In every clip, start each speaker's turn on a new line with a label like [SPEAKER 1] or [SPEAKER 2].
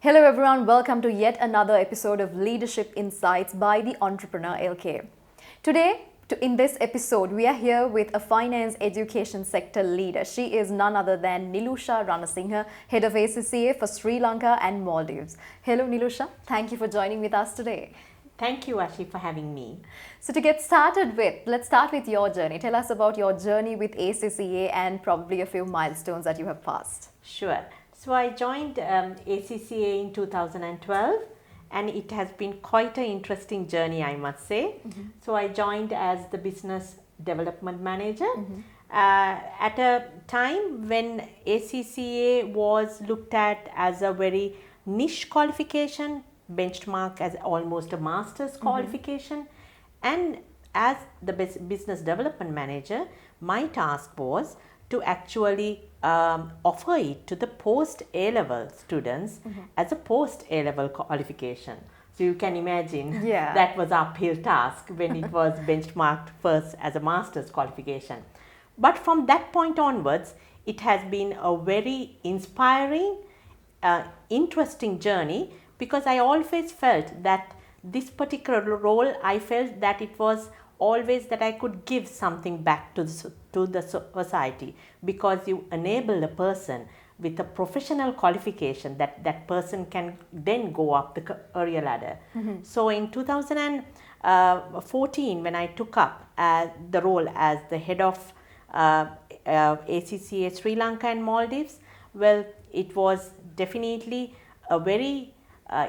[SPEAKER 1] Hello everyone, welcome to yet another episode of Leadership Insights by the Entrepreneur LK. Today, in this episode, we are here with a finance education sector leader. She is none other than Nilusha Ranasinghe, head of ACCA for Sri Lanka and Maldives. Hello Nilusha, thank you for joining with us today.
[SPEAKER 2] Thank you, Ashi, for having me.
[SPEAKER 1] So to get started with, let's start with your journey. Tell us about your journey with ACCA and probably a few milestones that you have passed.
[SPEAKER 2] Sure. So I joined ACCA in 2012 and it has been quite an interesting journey, I must say. So I joined as the business development manager at a time when ACCA was looked at as a very niche qualification, benchmark as almost a master's qualification. And as the business development manager, my task was to actually offer it to the post A-level students as a post A-level qualification. So you can imagine that was an uphill task when it was benchmarked first as a master's qualification. But from that point onwards, it has been a very inspiring, interesting journey, because I always felt that this particular role, I felt that it was always that I could give something back to the society, because you enable a person with a professional qualification that person can then go up the career ladder. So in 2014, when I took up the role as the head of ACCA Sri Lanka and Maldives, well, it was definitely a very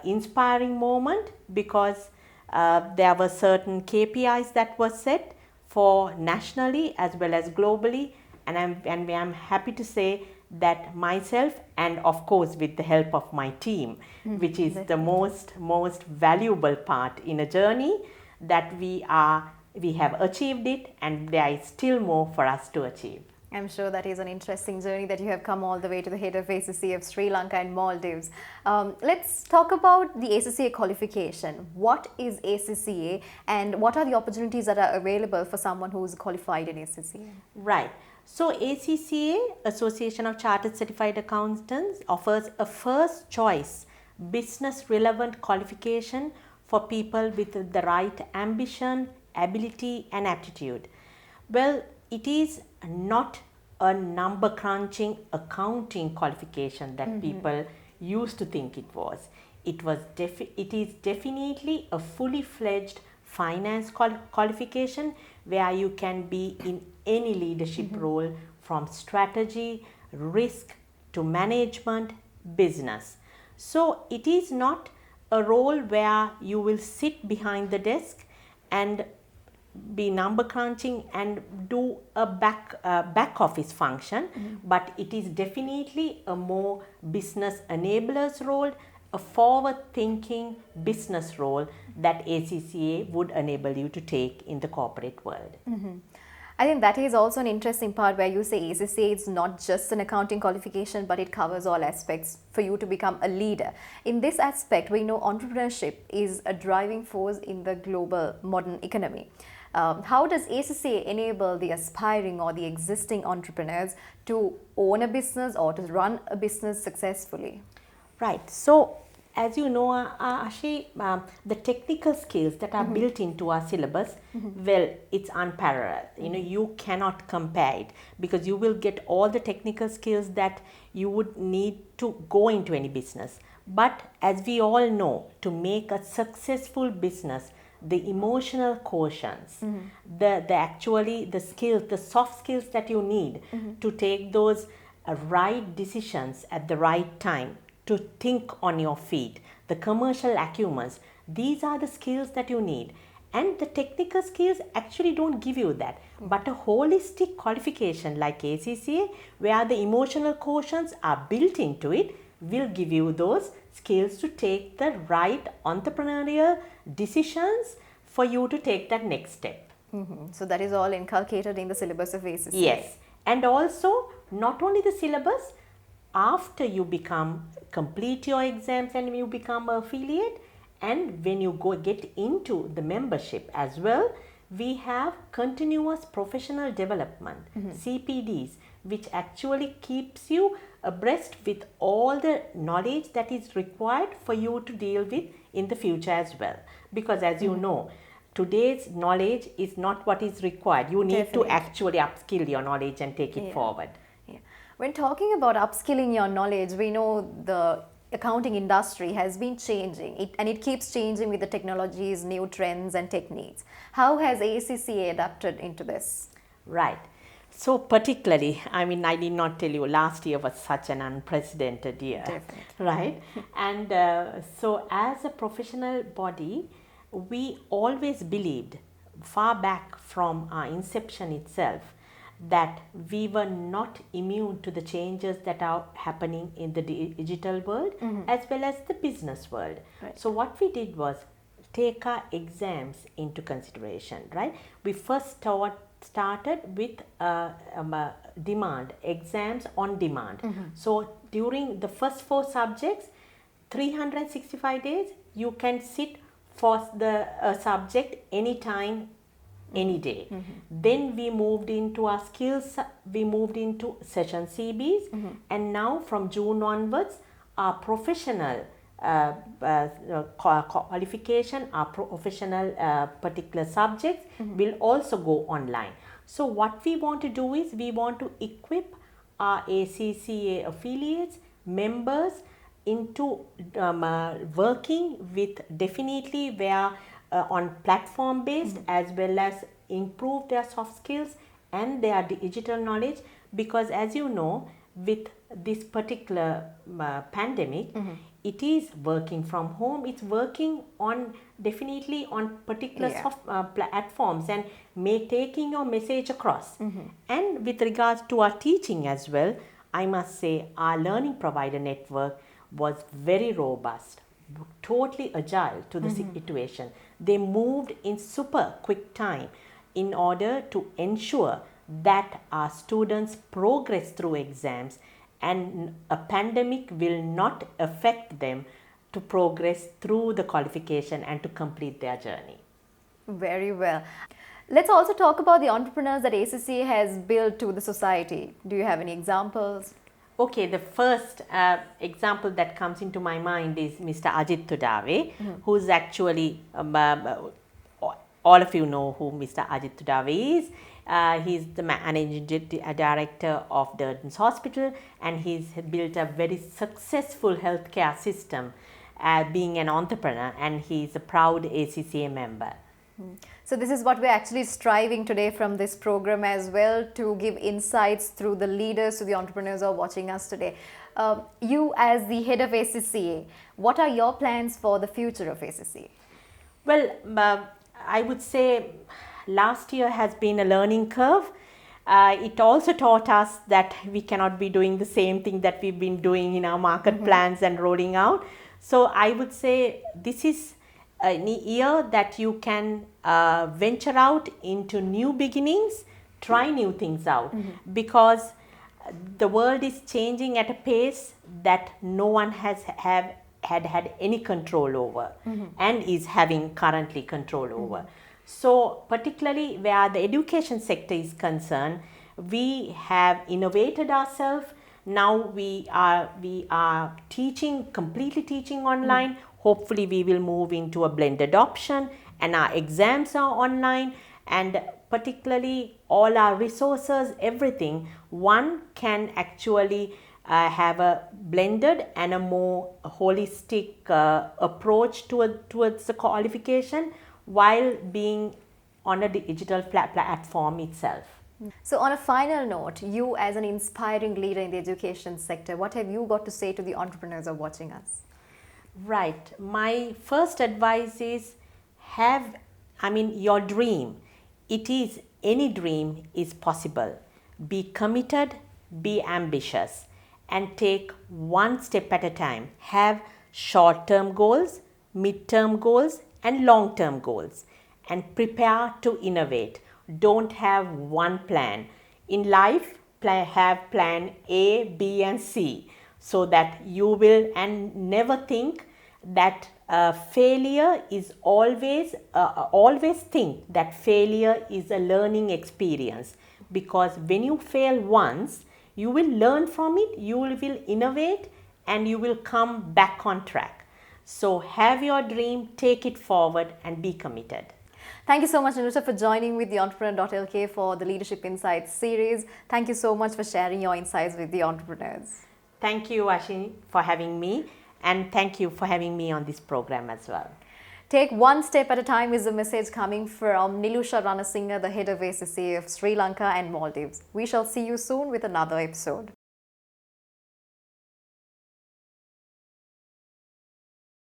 [SPEAKER 2] inspiring moment, because there were certain KPIs that were set for nationally as well as globally, and I'm happy to say that myself, and of course with the help of my team, which is the most valuable part in a journey, that we have achieved it, and there is still more for us to achieve.
[SPEAKER 1] I'm sure that is an interesting journey that you have come all the way to the head of ACCA of Sri Lanka and Maldives. Let's talk about the ACCA qualification. What is ACCA and what are the opportunities that are available for someone who is qualified in ACCA?
[SPEAKER 2] Right. So ACCA, Association of Chartered Certified Accountants, offers a first choice business relevant qualification for people with the right ambition, ability and aptitude. Well, it is not a number crunching accounting qualification that people used to think it was. It is definitely a fully fledged finance qualification where you can be in any leadership role, from strategy, risk to management, business. So it is not a role where you will sit behind the desk and be number crunching and do a back office function, but it is definitely a more business enablers role, a forward thinking business role that ACCA would enable you to take in the corporate world.
[SPEAKER 1] I think that is also an interesting part where you say ACCA is not just an accounting qualification, but it covers all aspects for you to become a leader. In this aspect, we know entrepreneurship is a driving force in the global modern economy. How does ACCA enable the aspiring or the existing entrepreneurs to own a business or to run a business successfully?
[SPEAKER 2] Right. So, as you know, Ashi, the technical skills that are built into our syllabus, well, it's unparalleled. You know, you cannot compare it, because you will get all the technical skills that you would need to go into any business. But as we all know, to make a successful business, the emotional quotients, the skills, the soft skills that you need to take those right decisions at the right time, to think on your feet, the commercial acumens, these are the skills that you need. And the technical skills actually don't give you that, but a holistic qualification like ACCA, where the emotional quotients are built into it, will give you those skills to take the right entrepreneurial decisions for you to take that next step.
[SPEAKER 1] So that is all inculcated in the syllabus of ACCA.
[SPEAKER 2] Yes, and also not only the syllabus, after you complete your exams and you become an affiliate, and when you get into the membership as well, we have continuous professional development, CPDs, which actually keeps you abreast with all the knowledge that is required for you to deal with in the future as well. Because as you know, today's knowledge is not what is required. You need
[SPEAKER 1] Definitely.
[SPEAKER 2] to actually upskill your knowledge and take it forward.
[SPEAKER 1] Yeah. When talking about upskilling your knowledge, we know the accounting industry has been changing and it keeps changing with the technologies, new trends and techniques. How has ACCA adapted into this?
[SPEAKER 2] Right. So particularly, I mean, I did not tell you, last year was such an unprecedented year.
[SPEAKER 1] Definitely.
[SPEAKER 2] Right. And so as a professional body, we always believed far back from our inception itself that we were not immune to the changes that are happening in the digital world as well as the business world.
[SPEAKER 1] Right.
[SPEAKER 2] So what we did was take our exams into consideration, right? We first started with demand, exams on demand. So during the first 4 subjects, 365 days, you can sit for the subject anytime, any day. Then we moved into our skills, we moved into session CBs, and now from June onwards, our professional qualification, our professional particular subjects will also go online. So what we want to do is we want to equip our ACCA affiliates, members into working with definitely where on platform based as well as improve their soft skills and their digital knowledge, because as you know, with this particular pandemic, it is working from home, it's working on definitely on particular soft platforms and taking your message across. And with regards to our teaching as well, I must say our learning provider network was very robust, totally agile to the situation. They moved in super quick time in order to ensure that our students progress through exams and a pandemic will not affect them to progress through the qualification and to complete their journey.
[SPEAKER 1] Very well. Let's also talk about the entrepreneurs that ACCA has built to the society. Do you have any examples?
[SPEAKER 2] Okay, the first example that comes into my mind is Mr. Ajit Tudave, who's actually, all of you know who Mr. Ajit Tudave is. He's the managing director of Durden's Hospital, and he's built a very successful healthcare system being an entrepreneur, and he's a proud ACCA member.
[SPEAKER 1] So this is what we're actually striving today from this program as well, to give insights through the leaders to the entrepreneurs who are watching us today. You as the head of ACCA, what are your plans for the future of ACCA?
[SPEAKER 2] Well, I would say last year has been a learning curve. It also taught us that we cannot be doing the same thing that we've been doing in our market plans and rolling out. So I would say this is a year that you can venture out into new beginnings, try new things out, because the world is changing at a pace that no one has had any control over and is having currently control over. So particularly where the education sector is concerned, we have innovated ourselves. Now we are teaching, completely teaching online. Hopefully we will move into a blended option, and our exams are online, and particularly all our resources, everything, one can actually have a blended and a more holistic approach towards the qualification while being on a digital platform itself.
[SPEAKER 1] So on a final note, you as an inspiring leader in the education sector, what have you got to say to the entrepreneurs who are watching us?
[SPEAKER 2] Right. My first advice is your dream. Any dream is possible. Be committed, be ambitious, and take one step at a time. Have short-term goals, mid-term goals, and long-term goals, and prepare to innovate. Don't have one plan. In life, have plan A, B, and C, so that you will, and never think that failure is always think that failure is a learning experience, because when you fail once, You will learn from it, you will innovate, and you will come back on track. So have your dream, take it forward, and be committed.
[SPEAKER 1] Thank you so much, Nilusha, for joining with the Entrepreneur.lk for the Leadership Insights series. Thank you so much for sharing your insights with the entrepreneurs.
[SPEAKER 2] Thank you, Ashini, for having me, and thank you for having me on this program as well.
[SPEAKER 1] Take one step at a time is the message coming from Nilusha Ranasinghe, the head of ACCA of Sri Lanka and Maldives. We shall see you soon with another episode.